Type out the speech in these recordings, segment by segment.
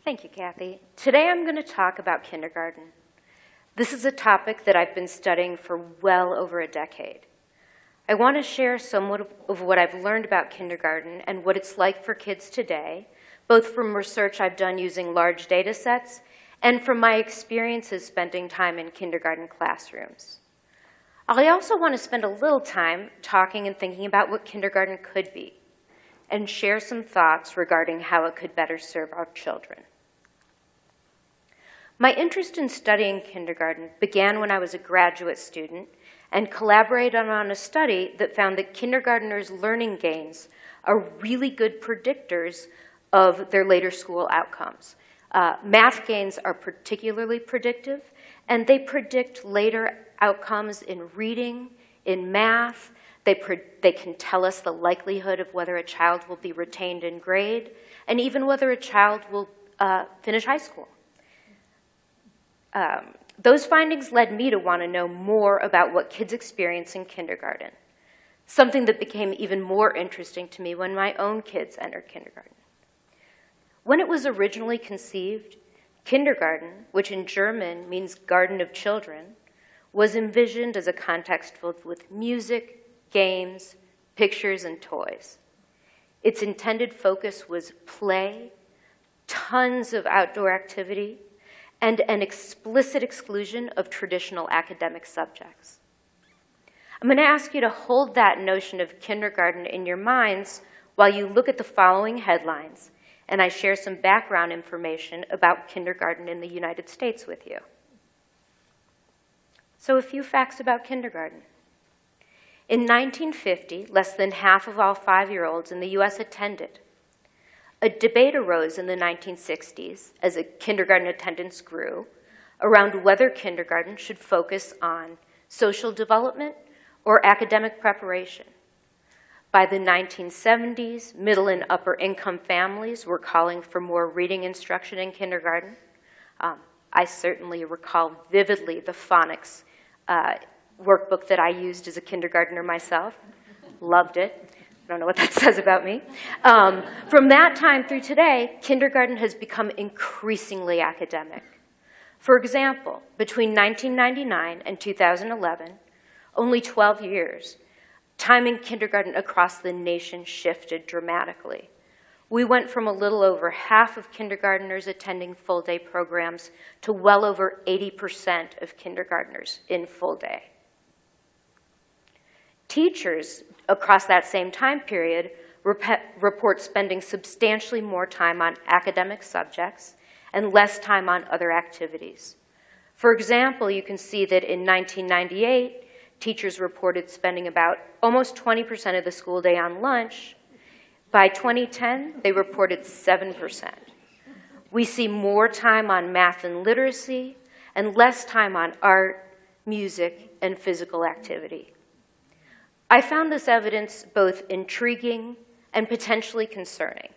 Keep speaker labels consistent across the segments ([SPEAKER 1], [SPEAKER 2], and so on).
[SPEAKER 1] Thank you, Kathy. Today I'm going to talk about kindergarten. This is a topic that I've been studying for well over a decade. I want to share somewhat of what I've learned about kindergarten and what it's like for kids today, both from research I've done using large data sets and from my experiences spending time in kindergarten classrooms. I also want to spend a little time talking and thinking about what kindergarten could be and share some thoughts regarding how it could better serve our children. My interest in studying kindergarten began when I was a graduate student and collaborated on a study that found that kindergartners' learning gains are really good predictors of their later school outcomes. Math gains are particularly predictive, and they predict later outcomes in reading, in math. They can tell us the likelihood of whether a child will be retained in grade, and even whether a child will finish high school. Those findings led me to want to know more about what kids experience in kindergarten, something that became even more interesting to me when my own kids entered kindergarten. When it was originally conceived, kindergarten, which in German means garden of children, was envisioned as a context filled with music, games, pictures, and toys. Its intended focus was play, tons of outdoor activity, and an explicit exclusion of traditional academic subjects. I'm going to ask you to hold that notion of kindergarten in your minds while you look at the following headlines, and I share some background information about kindergarten in the United States with you. So a few facts about kindergarten. In 1950, less than half of all 5-year-olds in the US attended. A debate arose in the 1960s as kindergarten attendance grew around whether kindergarten should focus on social development or academic preparation. By the 1970s, middle and upper income families were calling for more reading instruction in kindergarten. I certainly recall vividly the phonics workbook that I used as a kindergartner myself. Loved it. I don't know what that says about me. From that time through today, kindergarten has become increasingly academic. For example, between 1999 and 2011, only 12 years, time in kindergarten across the nation shifted dramatically. We went from a little over half of kindergartners attending full-day programs to well over 80% of kindergartners in full day. Teachers across that same time period report spending substantially more time on academic subjects and less time on other activities. For example, you can see that in 1998, teachers reported spending about almost 20% of the school day on lunch. By 2010, they reported 7%. We see more time on math and literacy and less time on art, music, and physical activity. I found this evidence both intriguing and potentially concerning,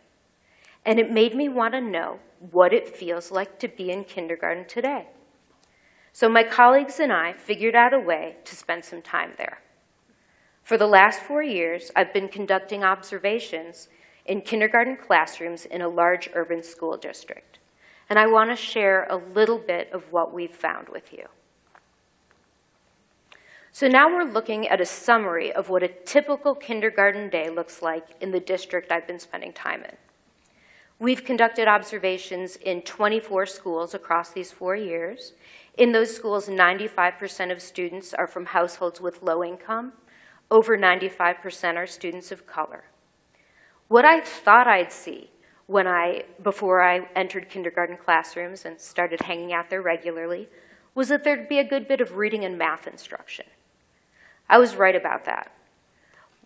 [SPEAKER 1] and it made me want to know what it feels like to be in kindergarten today. So my colleagues and I figured out a way to spend some time there. For the last 4 years, I've been conducting observations in kindergarten classrooms in a large urban school district, and I want to share a little bit of what we've found with you. So now we're looking at a summary of what a typical kindergarten day looks like in the district I've been spending time in. We've conducted observations in 24 schools across these 4 years. In those schools, 95% of students are from households with low income. Over 95% are students of color. What I thought I'd see before I entered kindergarten classrooms and started hanging out there regularly was that there'd be a good bit of reading and math instruction. I was right about that.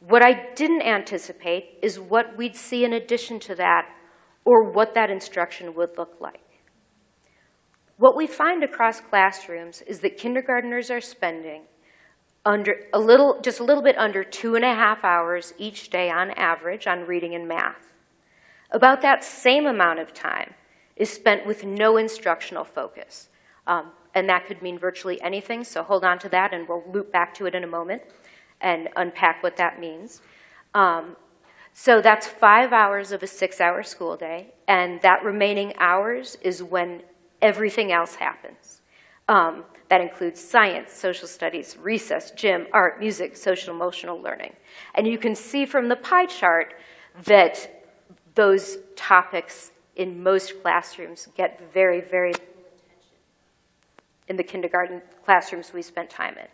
[SPEAKER 1] What I didn't anticipate is what we'd see in addition to that, or what that instruction would look like. What we find across classrooms is that kindergartners are spending just a little bit under 2.5 hours each day on average on reading and math. About that same amount of time is spent with no instructional focus. And that could mean virtually anything, so hold on to that, and we'll loop back to it in a moment and unpack what that means. So that's 5 hours of a 6-hour school day, and that remaining hours is when everything else happens. That includes science, social studies, recess, gym, art, music, social emotional learning. And you can see from the pie chart that those topics in most classrooms get very, very little attention in the kindergarten classrooms we spent time in.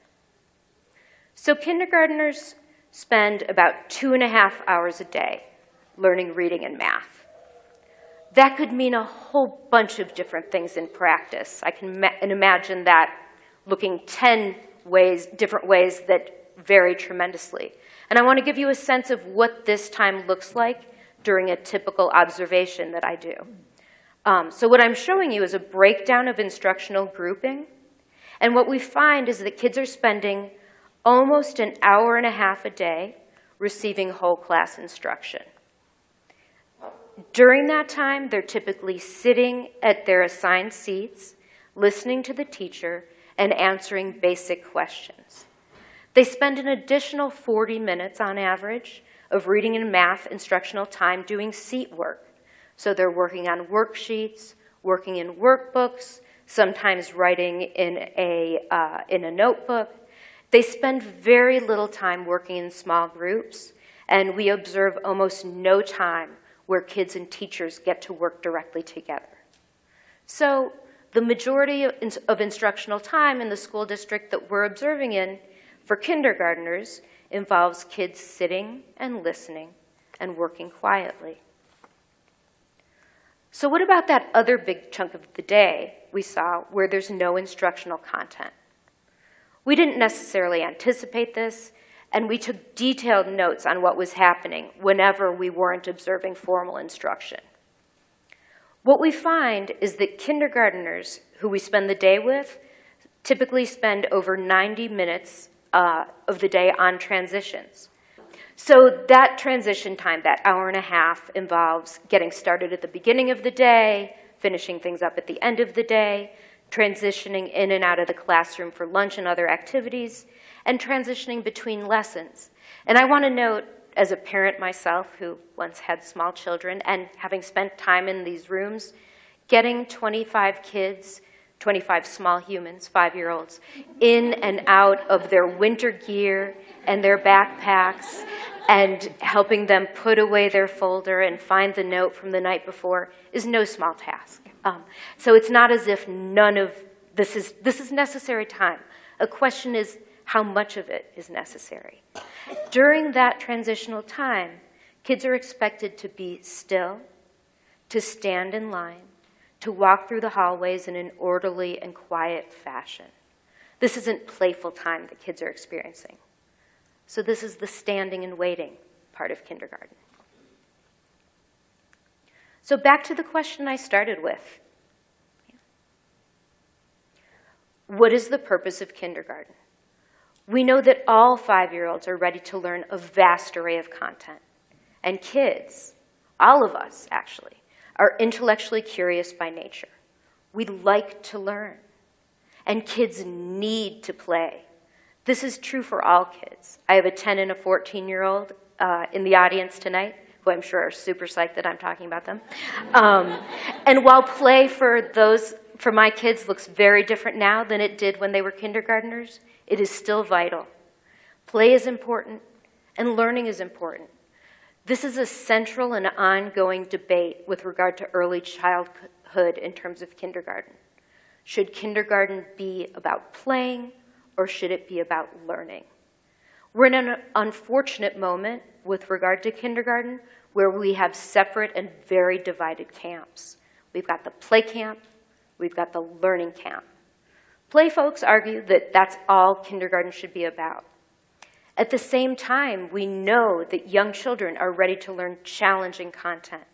[SPEAKER 1] So kindergartners spend about 2.5 hours a day learning reading and math. That could mean a whole bunch of different things in practice. I can imagine that looking 10 different ways that vary tremendously. And I want to give you a sense of what this time looks like during a typical observation that I do. So what I'm showing you is a breakdown of instructional grouping. And what we find is that kids are spending almost an hour and a half a day receiving whole class instruction. During that time, they're typically sitting at their assigned seats, listening to the teacher, and answering basic questions. They spend an additional 40 minutes on average of reading and math instructional time doing seat work. So they're working on worksheets, working in workbooks, sometimes writing in a notebook. They spend very little time working in small groups, and we observe almost no time where kids and teachers get to work directly together. So the majority of instructional time in the school district that we're observing in for kindergartners involves kids sitting and listening and working quietly. So what about that other big chunk of the day we saw where there's no instructional content? We didn't necessarily anticipate this, and we took detailed notes on what was happening whenever we weren't observing formal instruction. What we find is that kindergartners who we spend the day with typically spend over 90 minutes of the day on transitions. So that transition time, that hour and a half, involves getting started at the beginning of the day, finishing things up at the end of the day, transitioning in and out of the classroom for lunch and other activities, and transitioning between lessons. And I want to note, as a parent myself who once had small children and having spent time in these rooms, getting 25 kids, 25 small humans, 5-year-olds, in and out of their winter gear and their backpacks and helping them put away their folder and find the note from the night before is no small task. So it's not as if none of this is necessary time. A question is how much of it is necessary. During that transitional time, kids are expected to be still, to stand in line, to walk through the hallways in an orderly and quiet fashion. This isn't playful time that kids are experiencing. So this is the standing and waiting part of kindergarten. So back to the question I started with. What is the purpose of kindergarten? We know that all 5-year-olds are ready to learn a vast array of content. And kids, all of us actually, are intellectually curious by nature. We like to learn. And kids need to play. This is true for all kids. I have a 10 and a 14-year-old in the audience tonight, who I'm sure are super psyched that I'm talking about them. And while play for my kids looks very different now than it did when they were kindergartners, it is still vital. Play is important, and learning is important. This is a central and ongoing debate with regard to early childhood in terms of kindergarten. Should kindergarten be about playing, or should it be about learning? We're in an unfortunate moment with regard to kindergarten where we have separate and very divided camps. We've got the play camp, we've got the learning camp. Play folks argue that that's all kindergarten should be about. At the same time, we know that young children are ready to learn challenging content.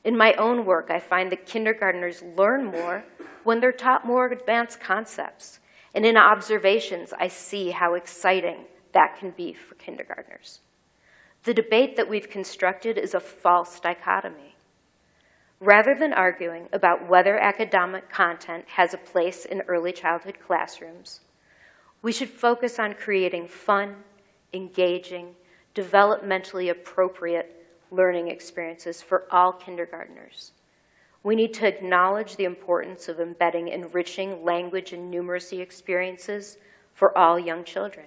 [SPEAKER 1] In my own work, I find that kindergartners learn more when they're taught more advanced concepts. And in observations, I see how exciting that can be for kindergartners. The debate that we've constructed is a false dichotomy. Rather than arguing about whether academic content has a place in early childhood classrooms, we should focus on creating fun, engaging, developmentally appropriate learning experiences for all kindergartners. We need to acknowledge the importance of embedding enriching language and numeracy experiences for all young children.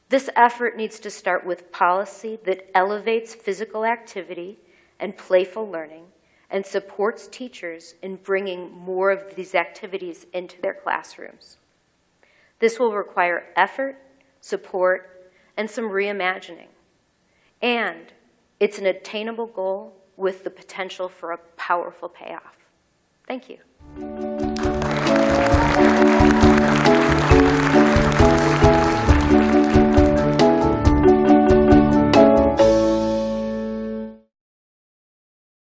[SPEAKER 1] This effort needs to start with policy that elevates physical activity and playful learning and supports teachers in bringing more of these activities into their classrooms. This will require effort, support, and some reimagining. And it's an attainable goal with the potential for a powerful payoff. Thank you.